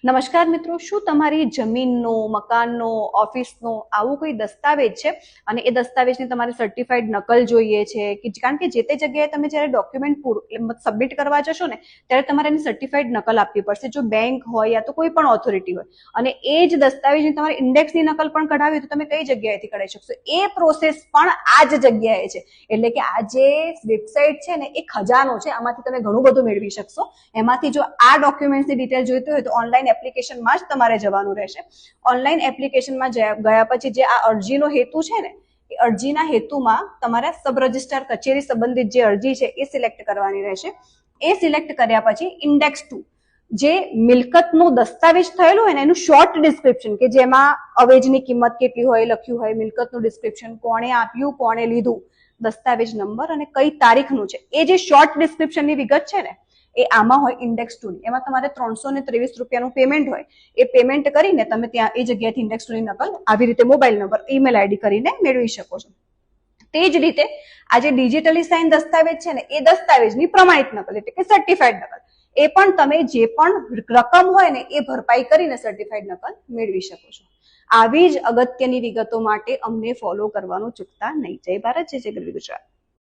નમસ્કાર મિત્રો, શું તમારી જમીનનો, મકાનનો, ઓફિસનો આવું કોઈ દસ્તાવેજ છે અને એ દસ્તાવેજની તમારે સર્ટિફાઈડ નકલ જોઈએ છે કે કારણ કે જે તે જગ્યાએ તમે જ્યારે ડોક્યુમેન્ટ સબમિટ કરવા જશો ને ત્યારે તમારે એની સર્ટિફાઈડ નકલ આપવી પડશે. જો બેંક હોય યા તો કોઈ પણ ઓથોરિટી હોય અને એ જ દસ્તાવેજની તમારે ઇન્ડેક્સની નકલ પણ કઢાવી તો તમે કઈ જગ્યાએથી કઢાવી શકશો? એ પ્રોસેસ પણ આ જ જગ્યાએ છે. એટલે કે આ જે વેબસાઇટ છે ને એ ખજાનો છે, આમાંથી તમે ઘણું બધું મેળવી શકશો. એમાંથી જો આ ડોક્યુમેન્ટની ડિટેલ જોઈતી હોય તો ઓનલાઈન એપ્લિકેશનમાં જ તમારે જવાનું રહેશે. ઓનલાઈન એપ્લિકેશનમાં ગયા પછી જે આ અરજીનો હેતુ છે ને એ અરજીના હેતુમાં તમારે સબ રજિસ્ટ્રાર કચેરી સંબંધિત જે અરજી છે એ સિલેક્ટ કરવાની રહેશે. એ સિલેક્ટ કર્યા પછી ઇન્ડેક્સ 2 જે મિલકતનો દસ્તાવેજ થયેલો હોય ને એનું શોર્ટ ડિસ્ક્રિપ્શન કે જેમાં અવેજની કિંમત કેટલી હોય લખ્યું હોય, મિલકતનું ડિસ્ક્રિપ્શન, કોણે આપ્યું, કોણે લીધું, દસ્તાવેજ નંબર અને કઈ તારીખનું છે, એ જે શોર્ટ ડિસ્ક્રિપ્શનની વિગત છે ને એ આમાં હોય ઇન્ડેક્સ 2 ની. એમાં તમારે 323 રૂપિયાનું પેમેન્ટ હોય. એ પેમેન્ટ કરીને તમે ત્યાં એ જગ્યાએથી ઇન્ડેક્સ 2 ની નકલ આવી રીતે મોબાઈલ નંબર, ઈમેલ આઈડી કરીને મેળવી શકો છો. તે જ રીતે આ જે ડિજિટલી સાઇન દસ્તાવેજ છે ને એ દસ્તાવેજની પ્રમાણિત નકલ એટલે કે સર્ટિફાઈડ નકલ, એ પણ તમે જે પણ રકમ હોય ને એ ભરપાઈ કરીને સર્ટિફાઈડ નકલ મેળવી શકો છો. આવી જ અગત્યની વિગતો માટે અમને ફોલો કરવાનું ચૂકતા નહીં. જય ભારત, જય જય ગરવી ગુજરાત.